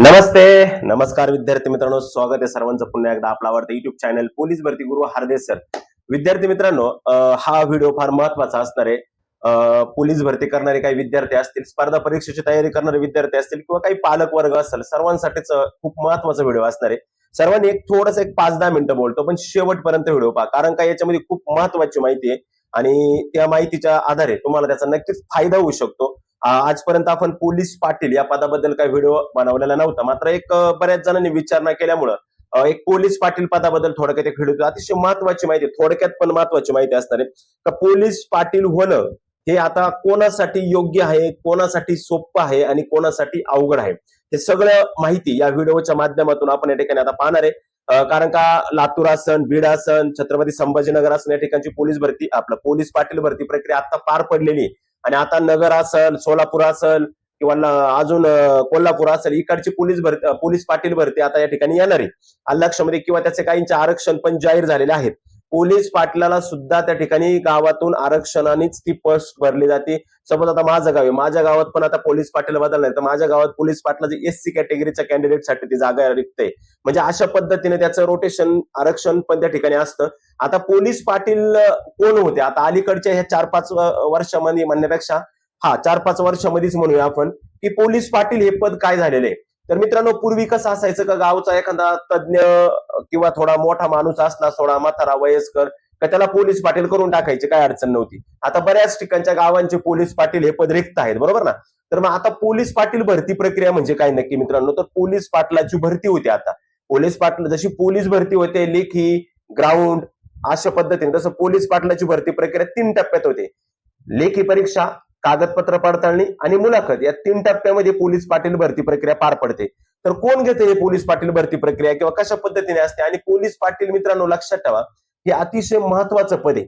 नमस्ते नमस्कार विद्यार्थी मित्रांनो, स्वागत आहे सर्वांचं पुन्हा एकदा आपला आवडता युट्यूब चॅनल पोलीस भरती गुरु हार्दे सर. विद्यार्थी मित्रांनो, हा व्हिडिओ फार महत्वाचा असणार आहे. पोलीस भरती करणारे काही विद्यार्थी असतील, स्पर्धा परीक्षेची तयारी करणारे विद्यार्थी असतील किंवा काही पालक वर्ग असेल, सर्वांसाठीच खूप महत्वाचा व्हिडिओ असणार आहे. सर्वांनी थोडंसं 5-10 मिनिटं बोलतो, पण शेवटपर्यंत व्हिडिओ पहा, कारण का याच्यामध्ये खूप महत्वाची माहिती आहे आणि त्या माहितीच्या आधारे तुम्हाला त्याचा नक्कीच फायदा होऊ शकतो. आजपर्यंत आपण पोलीस पाटील या पदाबद्दल काही व्हिडिओ बनवलेला नव्हता, मात्र बऱ्याच जणांनी विचारणा केल्यामुळं एक पोलीस पाटील पदाबद्दल थोडक्यात एक व्हिडिओ, अतिशय महत्वाची माहिती, थोडक्यात पण महत्वाची माहिती असणार आहे का पोलीस पाटील होणं हे आता कोणासाठी योग्य आहे, कोणासाठी सोपं आहे आणि कोणासाठी अवघड आहे, हे सगळं माहिती या व्हिडिओच्या माध्यमातून आपण या ठिकाणी आता पाहणार आहे. कारण का लातूर असन, बीड असन, छत्रपती संभाजीनगर असन या ठिकाणची पोलीस भरती, आपलं पोलीस पाटील भरती प्रक्रिया आता पार पडलेली आणि आता नगर असेल, सोलापूर असेल किंवा अजून कोल्हापूर असेल, इकडची पोलीस पाटील भरती आता या ठिकाणी येणार आहे लक्षामध्ये, किंवा त्याचे काहींचे आरक्षण पण जाहीर झालेले आहेत. पोलीस पाटलाला सुद्धा त्या ठिकाणी गावातून आरक्षणानेच ती पोस्ट भरली जाते. सपोज आता माझं गाव आहे, माझ्या गावात पण आता पोलीस पाटील बदलणार, तर माझ्या गावात पोलीस पाटलाची एससी कॅटेगरीच्या कॅन्डिडेटसाठी ती जागा रिक्त म्हणजे अशा पद्धतीने त्याचं रोटेशन आरक्षण पण त्या ठिकाणी असतं. आता पोलीस पाटील कोण होते, आता अलीकडच्या ह्या 4-5 वर्षामध्ये म्हणण्यापेक्षा 4-5 वर्षामध्येच म्हणूया आपण की पोलीस पाटील हे पद काय झालेले आहे. तर मित्रांनो, पूर्वी कसं असायचं का गावचा एखादा तज्ञ किंवा थोडा मोठा माणूस असला, थोडा म्हातारा वयस्कर, का त्याला पोलीस पाटील करून टाकायचे, काय अडचण नव्हती. आता बऱ्याच ठिकाणच्या गावांचे पोलीस पाटील हे पद रिक्त आहेत, बरोबर ना. तर मग आता पोलीस पाटील भरती प्रक्रिया म्हणजे काय नक्की मित्रांनो, तर पोलीस पाटलाची भरती होती. आता पोलीस पाटील जशी पोलीस भरती होते, लेखी, ग्राउंड अशा पद्धतीने, तसं पोलीस पाटलाची भरती प्रक्रिया 3 टप्प्यात होते. लेखी परीक्षा, कागदपत्र पडताळणी आणि मुलाखत, या 3 टप्प्यामध्ये पोलीस पाटील भरती प्रक्रिया पार पडते. तर कोण घेते हे पोलीस पाटील भरती प्रक्रिया किंवा कशा पद्धतीने असते, आणि पोलीस पाटील मित्रांनो लक्षात ठेवा, हे अतिशय महत्वाचं पद आहे.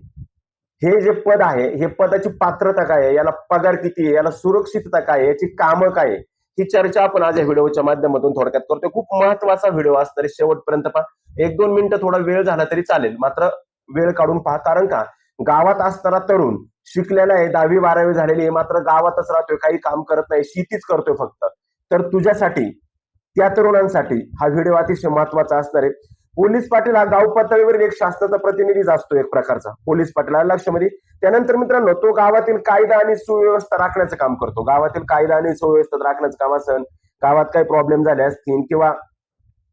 हे जे पद आहे, हे पदाची पात्रता काय आहे, याला पगार किती आहे, याला सुरक्षितता काय आहे, याची कामं काय आहे, ही चर्चा आपण आज या व्हिडिओच्या माध्यमातून थोडक्यात करतोय. खूप महत्वाचा व्हिडिओ असणार आहे, शेवटपर्यंत पहा. 1-2 मिनिटं थोडा वेळ झाला तरी चालेल, मात्र वेळ काढून पहा. कारण का गावात असताना तरुण शिकलेला आहे, 10वी-12वी झालेली आहे, मात्र गावातच राहतोय, काही काम करत नाही, शेतीच करतोय फक्त. तर तुझ्यासाठी, त्या तरुणांसाठी हा व्हिडिओ अतिशय महत्वाचा असणार आहे. पोलीस पाटील हा गाव पातळीवरील एक शासनाचा प्रतिनिधीच असतो, एक प्रकारचा पोलीस पाटील लक्षामध्ये. त्यानंतर मित्रांनो, तो गावातील कायदा आणि सुव्यवस्था राखण्याचं काम करतो. गावातील कायदा आणि सुव्यवस्था राखण्याचं काम असेल, गावात काही प्रॉब्लेम झाले असतील किंवा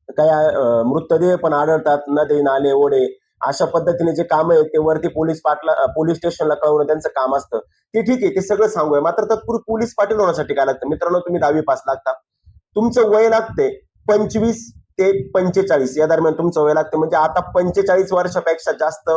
काही मृतदेह पण आढळतात, नदी नाले ओढे अशा पद्धतीने जे काम आहे ते वरती पोलीस स्टेशनला कळवणं त्यांचं काम असतं. ते ठीक आहे, ते सगळं सांगूया. मात्र तत्पूर्वी पोलीस पाटील होण्यासाठी काय लागतं मित्रांनो, तुम्ही 10वी पास लागता, तुमचं वय लागते 25 ते 45 या दरम्यान तुमचं वय लागतं. म्हणजे आता 45 वर्षापेक्षा जास्त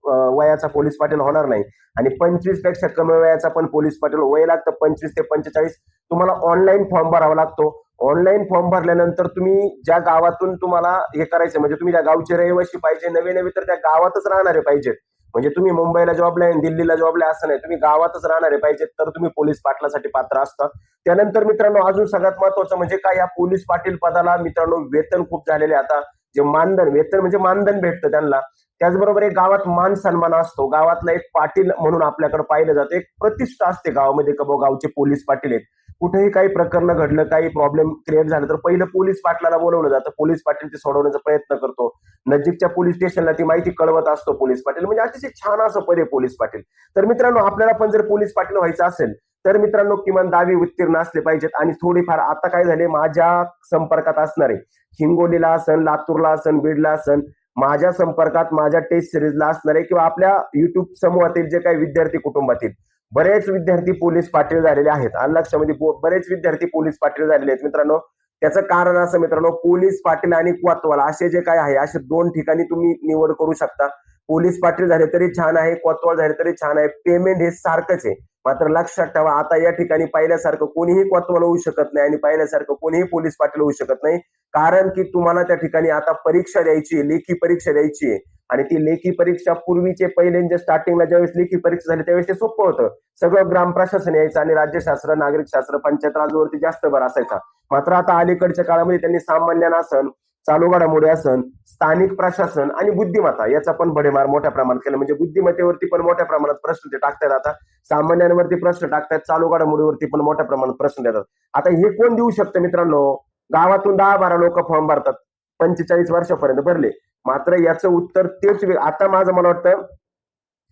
वयाचा पोलीस पाटील होणार नाही, आणि 25 पेक्षा कमी वयाचा पण पोलीस पाटील वय लागतं 25 ते 45. तुम्हाला ऑनलाईन फॉर्म भरावा लागतो. ऑनलाईन फॉर्म भरल्यानंतर तुम्ही ज्या गावातून तुम्हाला हे करायचं, म्हणजे तुम्ही त्या गावचे रहिवासी पाहिजे, नवे तर त्या गावातच राहणारे पाहिजेत. म्हणजे तुम्ही मुंबईला जॉबला आहे, दिल्लीला जॉबला असं नाही, तुम्ही गावातच राहणारे पाहिजेत, तर तुम्ही पोलीस पाटलासाठी पात्र असता. त्यानंतर मित्रांनो, अजून सगळ्यात महत्वाचं म्हणजे काय, या पोलीस पाटील पदाला मित्रांनो वेतन खूप झालेले. आता जे मानधन, वेतन म्हणजे मानधन भेटतं त्यांना, त्याचबरोबर एक गावात मान सन्मान असतो. गावातला एक पाटील म्हणून आपल्याकडे पाहिलं जातं, एक प्रतिष्ठा असते गावामध्ये, गावचे पोलीस पाटील आहेत. कुठेही काही प्रकरण घडलं, काही प्रॉब्लेम क्रिएट झालं, तर पहिलं पोलीस पाटलाला बोलवलं जातं. पोलीस पाटील ते सोडवण्याचा प्रयत्न करतो. नजीकच्या पोलीस स्टेशनला ती माहिती कळवत असतो पोलीस पाटील. म्हणजे अतिशय छान असं पद आहे पोलीस पाटील. तर मित्रांनो, आपल्याला पण जर पोलीस पाटील व्हायचं असेल तर मित्रांनो किमान 10वी उत्तीर्ण असले पाहिजेत. आणि थोडीफार आता काय झाले, माझ्या संपर्कात असणारे हिंगोलीला असन, लातूरला असन, बीडला असन, माझ्या संपर्कात माझ्या टेस्ट सिरीजला असणारे किंवा आपल्या युट्यूब समूहातील जे काही विद्यार्थी कुटुंबातील बरेच विद्यार्थी पोलीस पाटील झालेले आहेत. आणि लक्षामध्ये बरेच विद्यार्थी पोलीस पाटील झालेले आहेत मित्रांनो. त्याचं कारण असं मित्रांनो, पोलीस पाटील आणि कोतवाल असे जे काय आहे, असे 2 ठिकाणी तुम्ही निवड करू शकता. पोलीस पाटील झाले तरी छान आहे, कोतवाल झाले तरी छान आहे, पेमेंट हे सारखंच आहे. मात्र लक्षात ठेवा, आता या ठिकाणी पाहिल्यासारखं कोणीही कोतवाल होऊ शकत नाही आणि पाहिल्यासारखं कोणीही पोलीस पाटील होऊ शकत नाही. कारण की तुम्हाला त्या ठिकाणी आता परीक्षा द्यायची, लेखी परीक्षा द्यायची आहे. आणि ती लेखी परीक्षा पूर्वीचे पहिले जे स्टार्टिंगला ज्यावेळेस लेखी परीक्षा झाली त्यावेळेस ते सोपं होतं. सगळं ग्राम प्रशासन यायचं आणि राज्यशास्त्र, नागरिक शास्त्र, पंचायत राजवरती जास्त भर असायचा. मात्र आता अलीकडच्या काळामध्ये त्यांनी सामान्य आसन, चालू घडामोडी आसन, स्थानिक प्रशासन आणि बुद्धिमत्ता याचा पण भडीमार मोठ्या प्रमाणात केला. म्हणजे बुद्धिमत्तेवरती पण मोठ्या प्रमाणात प्रश्न ते टाकतात. आता सामान्यांवरती प्रश्न टाकतात, चालू घडामोडीवरती पण मोठ्या प्रमाणात प्रश्न देतात. आता हे कोण देऊ शकतं मित्रांनो, गावातून 10-12 लोक फॉर्म भरतात, 45 वर्षापर्यंत भरले. मात्र याचं उत्तर तेच आता माझं मला वाटतं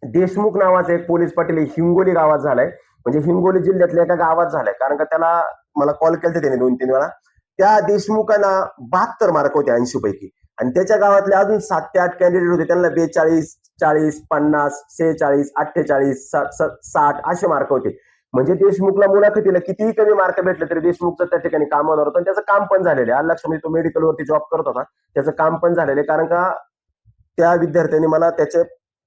देशमुख नावाचा एक पोलीस पाटील हिंगोली गावात झालाय, म्हणजे हिंगोली जिल्ह्यातल्या एका गावात झालाय, कारण का त्याला मला कॉल केलते त्याने 2-3 वेळा. त्या देशमुखांना 72 मार्क होते 80 पैकी, आणि त्याच्या गावातले अजून 7 ते 8 कॅन्डिडेट होते, त्यांना 42, 40, 50, 46, 48, 60 असे मार्क होते. म्हणजे देशमुखला मुलाखतीला कितीही कमी मार्क भेटले तरी देशमुखचं त्या ठिकाणी काम होणार होतं, आणि त्याचं काम पण झालेलं आहे. लक्ष म्हणजे तो मेडिकलवरती जॉब करत होता, त्याचं काम पण झालेलं आहे, कारण का त्या विद्यार्थ्यांनी मला त्याचे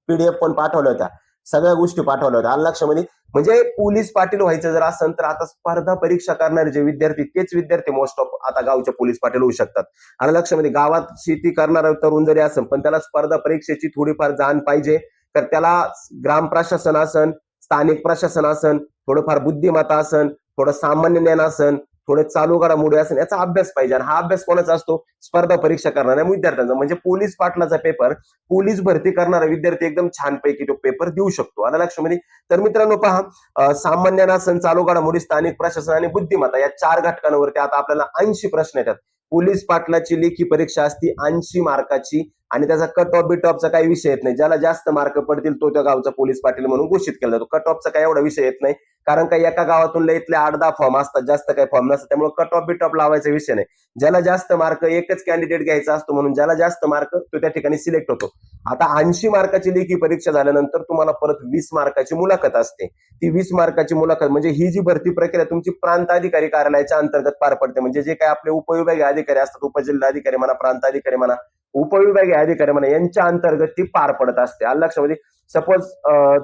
पीडीएफ पण पाठवल्या होत्या, सगळ्या गोष्टी पाठवल्या होत्या. आलं लक्षामध्ये. म्हणजे पोलीस पाटील व्हायचं जर असेल तर आता स्पर्धा परीक्षा करणारे जे विद्यार्थी, तेच विद्यार्थी मोस्ट ऑफ आता गावचे पोलीस पाटील होऊ शकतात. आलं लक्षामध्ये. गावात शेती करणारा तरुण जरी असेल पण त्याला स्पर्धा परीक्षेची थोडीफार जाण पाहिजे, तर त्याला ग्राम प्रशासन असन, स्थानिक प्रशासन असन, थोडंफार बुद्धिमत्ता असन, थोडं सामान्य ज्ञान असन, थोडे चालू घडामोडी असेल, याचा अभ्यास पाहिजे. आणि हा अभ्यास कोणाचा असतो? स्पर्धा परीक्षा करणाऱ्या विद्यार्थ्यांचा. म्हणजे पोलीस पाटलाचा पेपर पोलीस भरती करणारा विद्यार्थी एकदम छानपैकी तो पेपर देऊ शकतो. आलं लक्षामध्ये. तर मित्रांनो पहा, सामान्य ज्ञान असन, चालू घडामोडी, स्थानिक प्रशासन आणि बुद्धिमत्ता या 4 घटकांवरती आता आपल्याला 80 प्रश्न येतात. पोलीस पाटलाची लेखी परीक्षा असती 80 मार्काची, आणि त्याचा कट ऑफ बिट ऑफचा काही विषय येत नाही. ज्याला जास्त मार्क पडतील तो त्या गावचा पोलीस पाटील म्हणून घोषित केला जातो. कट ऑफचा काही एवढा विषय येत नाही, कारण काही एका गावातून लईतले 8-10 फॉर्म असतात, जास्त काही फॉर्म नसतात, त्यामुळे कट ऑफ बिट ऑफ लावायचा विषय नाही. ज्याला जास्त मार्क, एकच कॅन्डिडेट घ्यायचा असतो, म्हणून ज्याला जास्त मार्क तो त्या ठिकाणी सिलेक्ट होतो. आता 80 मार्काची लेखी परीक्षा झाल्यानंतर तुम्हाला परत 20 मार्काची मुलाखत असते. ती 20 मार्काची मुलाखत म्हणजे ही जी भरती प्रक्रिया तुमची प्रांत अधिकारी कार्यालयाच्या अंतर्गत पार पडते. म्हणजे जे काही आपले उपविभागीय अधिकारी असतात, उपजिल्हाधिकारी म्हणा, प्रांत अधिकारी म्हणा, उपविभागीय अधिकारी म्हणा, यांच्या अंतर्गत ती पार पडत असते. आलं लक्षामध्ये. सपोज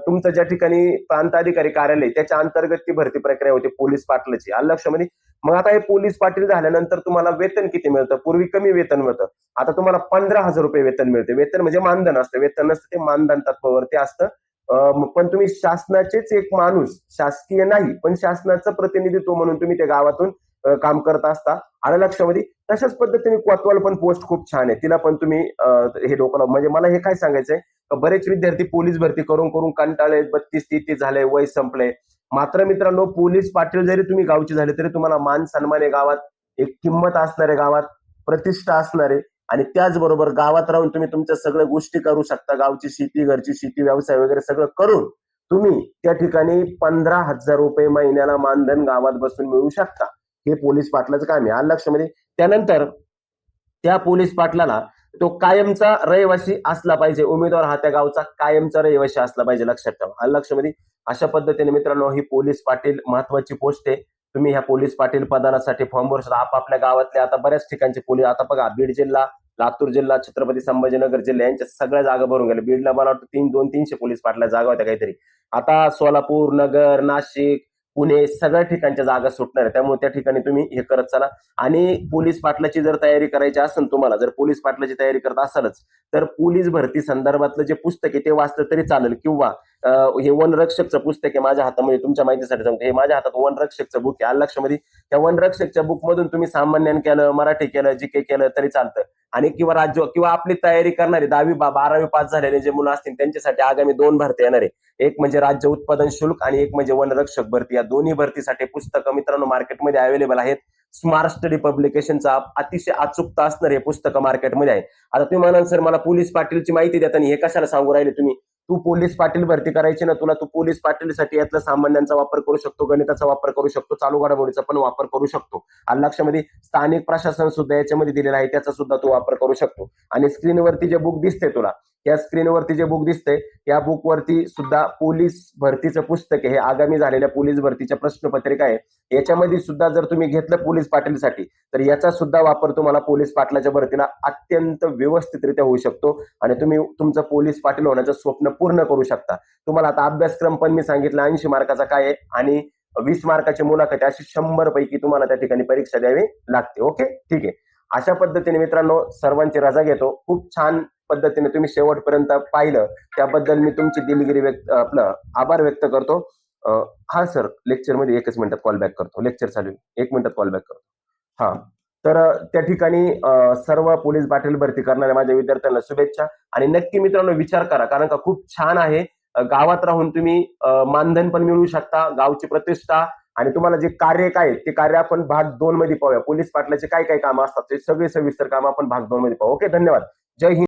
तुमचं ज्या ठिकाणी प्रांत अधिकारी कार्यालय त्याच्या अंतर्गत ती भरती प्रक्रिया होती पोलीस पाटलाची. आलं लक्षामध्ये. मग आता हे पोलीस पाटील झाल्यानंतर तुम्हाला वेतन किती मिळतं? पूर्वी कमी वेतन मिळतं, आता तुम्हाला 15,000 रुपये वेतन मिळते. वेतन म्हणजे मानधन असतं, वेतन नसतं, ते मानधन तत्वावरती असतं. पण तुम्ही शासनाचेच एक माणूस, शासकीय नाही पण शासनाचं प्रतिनिधित्व म्हणून तुम्ही त्या गावातून काम करत असता. आलं लक्षामध्ये. तशाच पद्धतीने कोतवाल पण पोस्ट खूप छान आहे, तिला पण तुम्ही हे डोकं, म्हणजे मला हे काय सांगायचंय, बरेच विद्यार्थी पोलीस भरती करून करून कंटाळले, 32-33 झाले, वय संपले. मात्र मित्रांनो, पोलीस पाटील जरी तुम्ही गावचे झाले तरी तुम्हाला मान सन्मान आहे गावात, एक किंमत असणारे गावात, प्रतिष्ठा असणारे, आणि त्याचबरोबर गावात राहून तुम्ही तुमच्या सगळ्या गोष्टी करू शकता. गावची शेती, घरची शेती, व्यवसाय वगैरे सगळं करून तुम्ही त्या ठिकाणी 15,000 रुपये महिन्याला मानधन गावात बसून मिळू शकता. हे पोलीस पाटलाचं काम आहे. आलं लक्षामध्ये. त्यानंतर त्या पोलीस पाटलाला तो कायमचा रहिवासी असला पाहिजे. उमेदवार हा त्या गावचा कायमचा रहिवासी असला पाहिजे, लक्षात ठेवा. आलं लक्षामध्ये. अशा पद्धतीने मित्रांनो ही पोलीस पाटील महत्वाची पोस्ट आहे. तुम्ही ह्या पोलीस पाटील पदासाठी फॉर्म भरू शकता. आपापल्या गावातल्या आता बऱ्याच ठिकाणचे पोलीस, आता बघा बीड जिल्हा, लातूर जिल्हा, छत्रपती संभाजीनगर जिल्हा यांच्या सगळ्या जागा भरून गेल्या. बीडला मला वाटतं 200-300 पोलीस पाटला जागा होत्या काहीतरी. आता सोलापूर, नगर, नाशिक, पुणे सगळ्या ठिकाणच्या जागा सुटणार आहे. त्यामुळे त्या ठिकाणी तुम्ही हे करत चला. आणि पोलीस पाटलाची जर तयारी करायची असेल तुम्हाला, जर पोलीस पाटलाची तयारी करत असालच तर पोलीस भरती संदर्भातलं जे पुस्तक आहे ते वाचलं तरी चालेल. किंवा हे वनरक्षकचं पुस्तक आहे माझ्या हातामध्ये, तुमच्या माहितीसाठी सांगतो, हे माझ्या हातात वनरक्षकचं बुक आहे. आलं लक्षामध्ये. त्या वनरक्षकच्या बुक मधून तुम्ही सामान्य केलं, मराठी केलं, जीके केलं तरी चालतं. आणि किंवा राज्य किंवा आपली तयारी करणारी 10वी-12वी पास झालेले जे मुलं असतील त्यांच्यासाठी आगामी 2 भरती येणार आहे. एक म्हणजे राज्य उत्पादन शुल्क आणि एक म्हणजे वनरक्षक भरती. या दोन्ही भरतीसाठी पुस्तकं मित्रांनो मार्केटमध्ये अवेलेबल आहेत. स्मार्ट स्टडी पब्लिकेशनचा अतिशय अचूकता असणार हे पुस्तकं मार्केटमध्ये आहे. आता तुम्ही म्हणाल सर मला पोलीस पाटीलची माहिती देताना हे कशाला सांगू राहिले तुम्ही? तू पोलीस पाटील भरती करायची ना तुला, तू पोलीस पाटीलसाठी यातला सामान्यांचा वापर करू शकतो, गणिताचा वापर करू शकतो, चालू घडामोडीचा पण वापर करू शकतो. आलं लक्षामध्ये. स्थानिक प्रशासन सुद्धा याच्यामध्ये दिलेलं आहे, त्याचा सुद्धा तू वापर करू शकतो. आणि स्क्रीनवरती जे बुक दिसते तुला, या स्क्रीनवरती जे बुक दिसते या बुकवरती सुद्धा पोलीस भरतीचं पुस्तक आहे. हे आगामी झालेल्या पोलीस भरतीच्या प्रश्नपत्रिका आहे. याच्यामध्ये सुद्धा जर तुम्ही घेतलं पोलीस पाटीलसाठी तर याचा सुद्धा वापर तुम्हाला पोलीस पाटलाच्या भरतीला अत्यंत व्यवस्थितरित्या होऊ शकतो आणि तुम्ही तुमचं पोलीस पाटील होण्याचं स्वप्न पूर्ण करू शकता. तुम्हाला आता अभ्यासक्रम पण मी सांगितलं 80 मार्काचा काय आहे आणि 20 मार्काची मुलाखत, अशी 100 पैकी तुम्हाला त्या ठिकाणी परीक्षा द्यावी लागते. ओके, ठीक आहे. अशा पद्धतीने मित्रांनो सर्वांची रजा घेतो. खूप छान पद्धतीने तुम्ही शेवटपर्यंत पाहिलं त्याबद्दल मी तुमची दिलगिरी आपलं आभार व्यक्त करतो. हा सर, लेक्चर मध्ये 1 मिनिटात कॉल बॅक करतो. लेक्चर चालू आहे, 1 मिनिटात कॉल बॅक करतो. हा, तर त्या ठिकाणी सर्व पोलीस पाटील भरती करणाऱ्या माझ्या विद्यार्थ्यांना शुभेच्छा. आणि नक्की मित्रांनो विचार करा, कारण का खूप छान आहे. गावात राहून तुम्ही मानधन पण मिळवू शकता, गावची प्रतिष्ठा आणि तुम्हाला जे कार्य काय आहे, ते कार्य आपण भाग 2 मध्ये पाहूया. पोलीस पाटलाचे काय काय कामं असतात ते सगळे सविस्तर काम आपण भाग 2 मध्ये पाहू. ओके, धन्यवाद. जय हिंद.